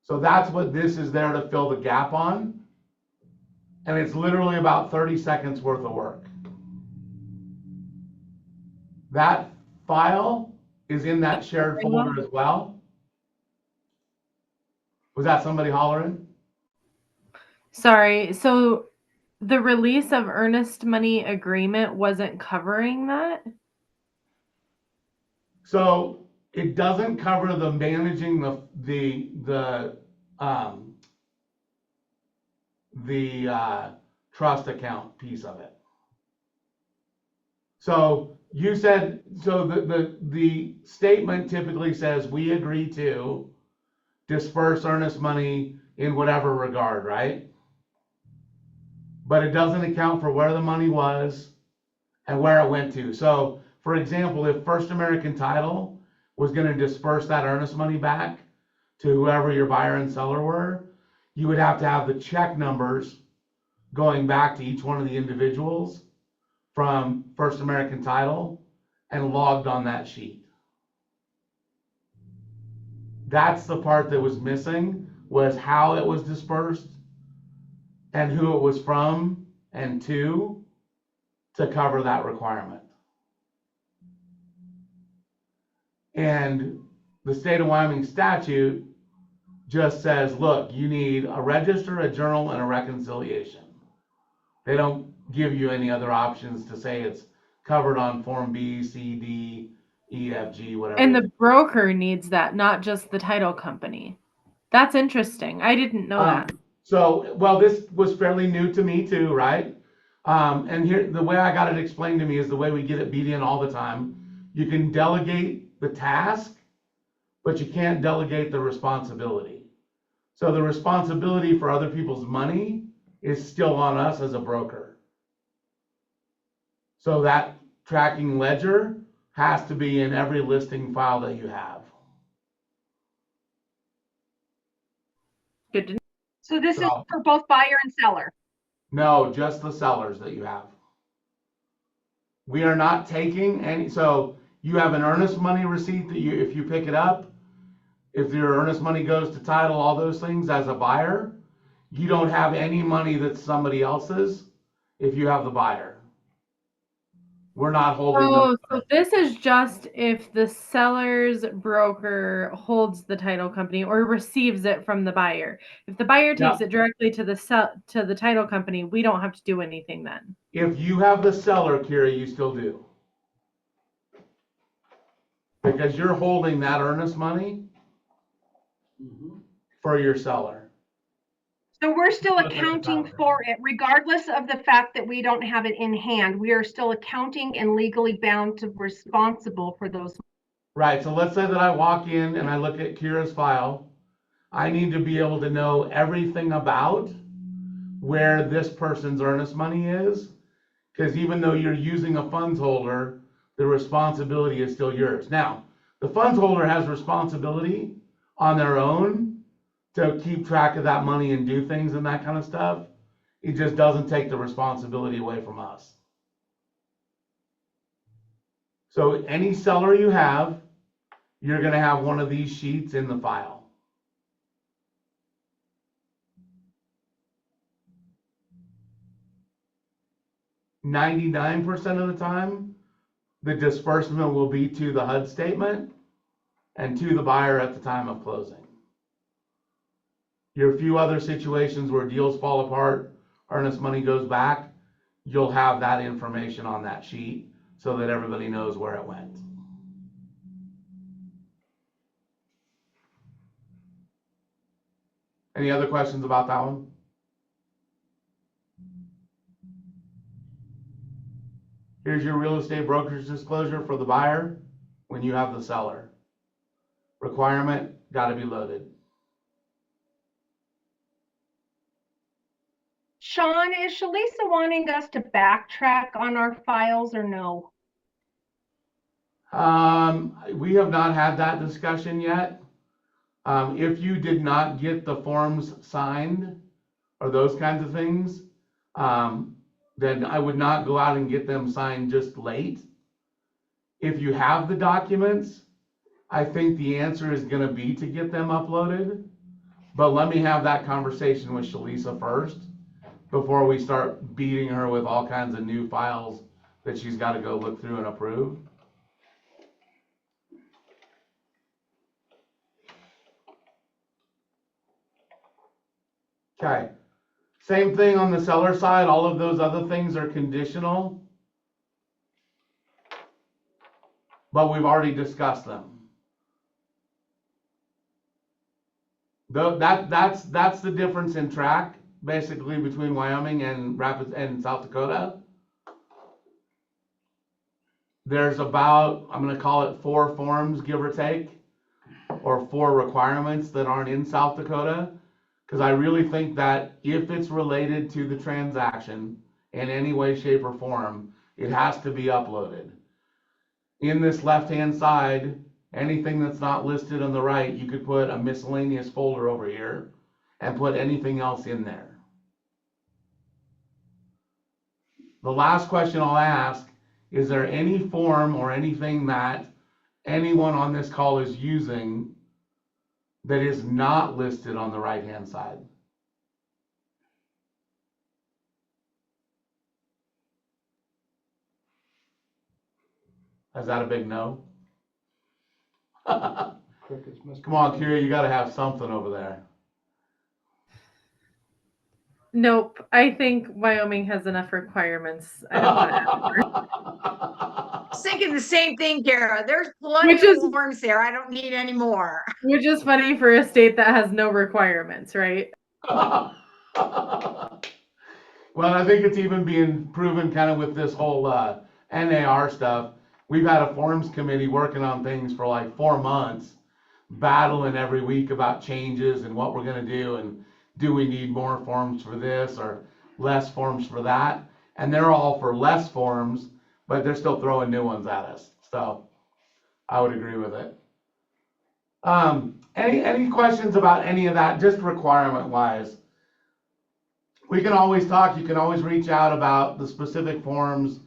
So that's what this is there to fill the gap on. and it's literally about 30 seconds worth of work. That file is in that shared folder as well. Was that somebody hollering? Sorry. So the release of earnest money agreement wasn't covering that? So it doesn't cover the managing the trust account piece of it. So you said, so the statement typically says, we agree to disperse earnest money in whatever regard, right? But it doesn't account for where the money was and where it went to. So for example, if First American Title was going to disperse that earnest money back to whoever your buyer and seller were, you would have to have the check numbers going back to each one of the individuals from First American Title and logged on that sheet. That's the part that was missing, was how it was dispersed and who it was from and to cover that requirement. And the state of Wyoming statute just says, look, you need a register, a journal, and a reconciliation. They don't give you any other options to say it's covered on Form B, C, D, E, F, G, whatever. And the broker needs that, not just the title company. That's interesting. I didn't know that. So, well, this was fairly new to me too, right? And here, the way I got it explained to me is the way we get it beat in all the time. You can delegate the task, but you can't delegate the responsibility. So the responsibility for other people's money is still on us as a broker. So that tracking ledger has to be in every listing file that you have. Good to know. So this is for both buyer and seller. No, just the sellers that you have. We are not taking any, so you have an earnest money receipt that you, if you pick it up, if your earnest money goes to title, all those things as a buyer, you don't have any money that's somebody else's if you have the buyer. We're not holding Oh, them. so this is just if the seller's broker holds the title company or receives it from the buyer. If the buyer takes it directly to the title company, we don't have to do anything then. If you have the seller, Kira, you still do. Because you're holding that earnest money for your seller. So we're still accounting for it, regardless of the fact that we don't have it in hand. We are still accounting and legally bound to responsible for those. Right, so let's say that I walk in and I look at Kira's file. I need to be able to know everything about where this person's earnest money is, because even though you're using a funds holder, the responsibility is still yours. Now, the funds holder has responsibility on their own to keep track of that money and do things and that kind of stuff. It just doesn't take the responsibility away from us. So any seller you have, you're going to have one of these sheets in the file. %99 of the time, the disbursement will be to the HUD statement and to the buyer at the time of closing. Your few other situations where deals fall apart, earnest money goes back, you'll have that information on that sheet so that everybody knows where it went. Any other questions about that one? Here's your real estate brokerage disclosure for the buyer when you have the seller. Requirement, got to be loaded. Sean, is Shalisa wanting us to backtrack on our files or no? We have not had that discussion yet. If you did not get the forms signed or those kinds of things, then I would not go out and get them signed just late. If you have the documents, I think the answer is going to be to get them uploaded. But let me have that conversation with Shalisa first, before we start beating her with all kinds of new files that she's got to go look through and approve. Okay, same thing on the seller side. All of those other things are conditional, but we've already discussed them. That's the difference in track, basically, between Wyoming and Rapids and South Dakota. There's about, I'm going to call it 4 forms, give or take, or 4 requirements that aren't in South Dakota. Because I really think that if it's related to the transaction in any way, shape, or form, it has to be uploaded. In this left-hand side, anything that's not listed on the right, you could put a miscellaneous folder over here and put anything else in there. The last question I'll ask, is there any form or anything that anyone on this call is using that is not listed on the right-hand side? Is that a big no? Come on, Kira, you got to have something over there. Nope. I think Wyoming has enough requirements. I don't want to. I was thinking the same thing, Kara. There's plenty Which is- of forms there. I don't need any more. Which is funny for a state that has no requirements, right? Well, I think it's even being proven kind of with this whole NAR stuff. We've had a forms committee working on things for like 4 months, battling every week about changes and what we're going to do, and do we need more forms for this or less forms for that? And they're all for less forms, but they're still throwing new ones at us. So I would agree with it. Any questions about any of that, just requirement wise? We can always talk. You can always reach out about the specific forms,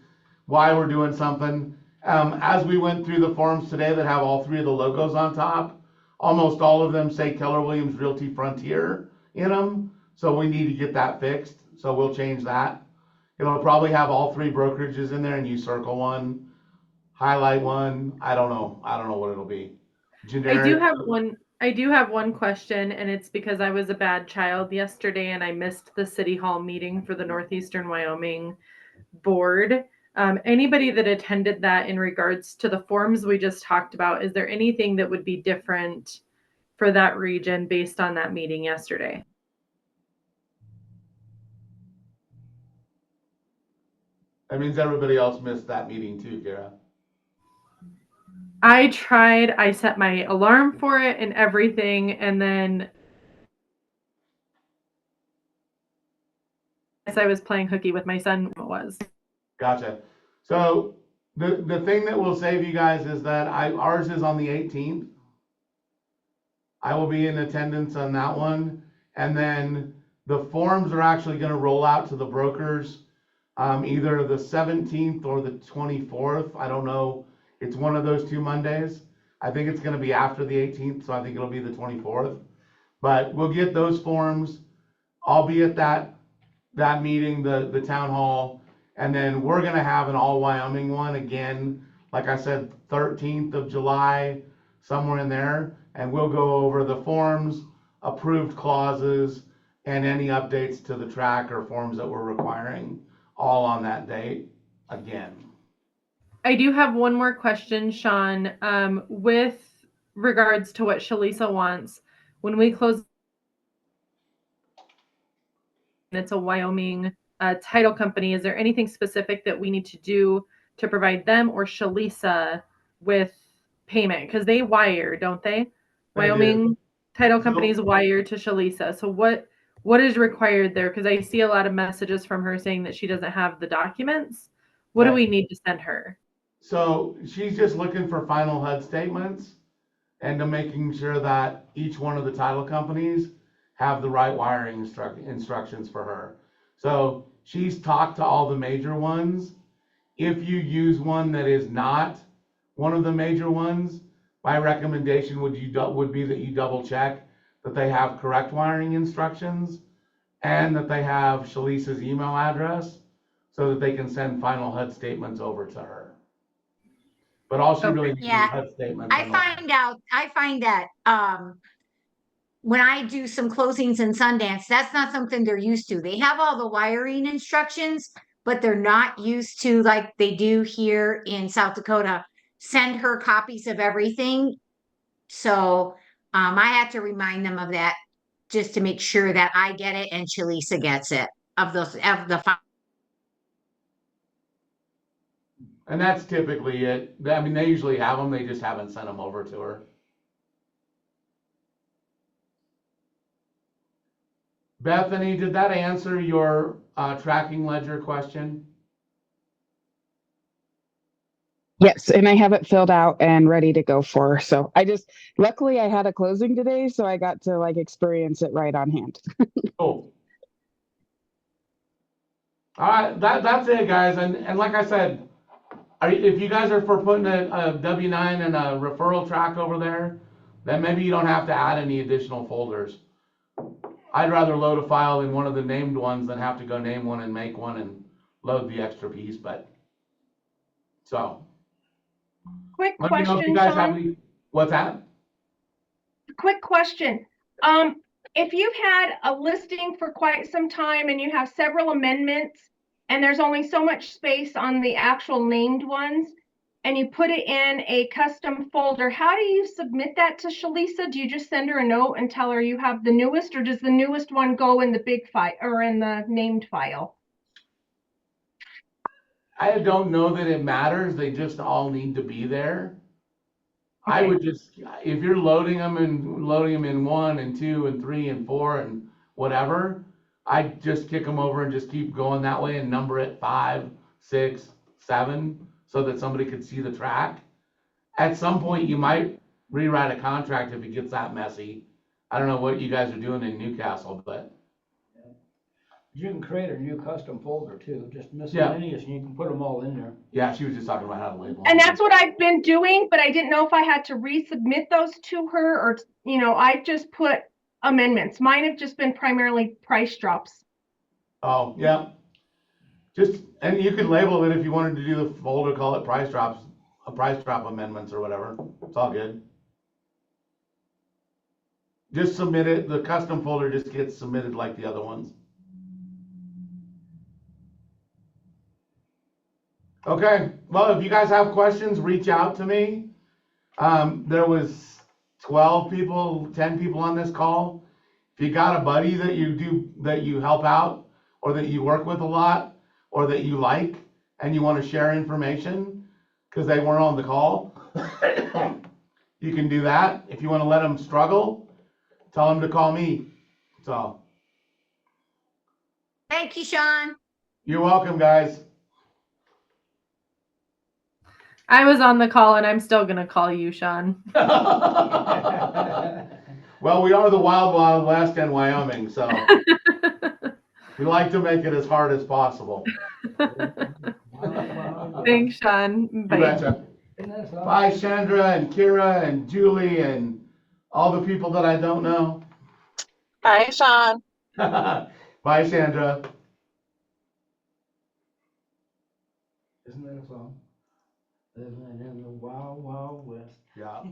why we're doing something. As we went through the forms today that have all 3 of the logos on top, almost all of them say Keller Williams Realty Frontier in them. So we need to get that fixed. So we'll change that. It'll probably have all 3 brokerages in there, and you circle one, highlight one. I don't know what it'll be. Generic. I do have one question, and it's because I was a bad child yesterday and I missed the city hall meeting for the Northeastern Wyoming board. Anybody that attended that, in regards to the forms we just talked about, is there anything that would be different for that region based on that meeting yesterday? That means everybody else missed that meeting too, Kara. I tried, I set my alarm for it and everything, and then as I was playing hooky with my son, it was. Gotcha. So the thing that will save you guys is that ours is on the 18th. I will be in attendance on that one. And then the forms are actually going to roll out to the brokers either the 17th or the 24th. I don't know. It's one of those 2 Mondays. I think it's going to be after the 18th, so I think it'll be the 24th. But we'll get those forms. I'll be at that meeting, the town hall, and then we're going to have an all Wyoming one again, like I said, 13th of July, somewhere in there, and we'll go over the forms, approved clauses, and any updates to the track or forms that we're requiring, all on that date again. I do have one more question, Sean, with regards to what Shalisa wants. When we close, it's a Wyoming title company, is there anything specific that we need to do to provide them or Shalisa with payment? Because they wire, don't they? Wyoming title companies wire to Shalisa. So what is required there? Because I see a lot of messages from her saying that she doesn't have the documents. What do we need to send her? So she's just looking for final HUD statements and to making sure that each one of the title companies have the right wiring instructions for her. So she's talked to all the major ones. If you use one that is not one of the major ones, my recommendation would be that you double check that they have correct wiring instructions and that they have Shalisa's email address so that they can send final HUD statements over to her. But all she really needs is Yeah. HUD statements. I find that when I do some closings in Sundance, that's not something they're used to. They have all the wiring instructions, but they're not used to, like they do here in South Dakota, send her copies of everything. So I have to remind them of that just to make sure that I get it and Chalisa gets it of the. And that's typically it. I mean, they usually have them, they just haven't sent them over to her. Bethany, did that answer your tracking ledger question? Yes, and I have it filled out and ready to go for her. So luckily I had a closing today, so I got to like experience it right on hand. Cool. All right, that's it, guys. And like I said, if you guys are for putting a W-9 and a referral track over there, then maybe you don't have to add any additional folders. I'd rather load a file in one of the named ones than have to go name one and make one and load the extra piece, but so. Quick Let me know if you question, guys have Sean. any, what's that? Quick question. If you've had a listing for quite some time and you have several amendments and there's only so much space on the actual named ones and you put it in a custom folder, how do you submit that to Shalisa? Do you just send her a note and tell her you have the newest, or does the newest one go in the big file or in the named file? I don't know that it matters. They just all need to be there. I Okay. would just, if you're loading them in 1 and 2 and 3 and 4 and whatever, I'd just kick them over and just keep going that way and number it 5, 6, 7, so that somebody could see the track. At some point, you might rewrite a contract if it gets that messy. I don't know what you guys are doing in Newcastle, but You can create a new custom folder too, just miscellaneous, and you can put them all in there. yeah, she was just talking about how to label them. And that's what I've been doing, but I didn't know if I had to resubmit those to her or, I just put amendments. Mine have just been primarily price drops. Oh, yeah. And you could label it if you wanted to do the folder, call it price drops, price drop amendments or whatever. It's all good. Just submit it. The custom folder just gets submitted like the other ones. Okay. Well, if you guys have questions, reach out to me. There was 12 people, 10 people on this call. If you got a buddy that you help out, or that you work with a lot, or that you like, and you want to share information because they weren't on the call, you can do that. If you want to let them struggle, tell them to call me. So, Thank you, Sean. you're welcome, guys. I was on the call and I'm still gonna call you, Sean. Well, we are the Wild Wild West in Wyoming, so we like to make it as hard as possible. Thanks, Sean. You Bye. betcha. Bye, Chandra and Kira and Julie and all the people that I don't know. Bye, Sean. Bye, Chandra. Isn't that a song? Living in the wild, wild west. Yeah.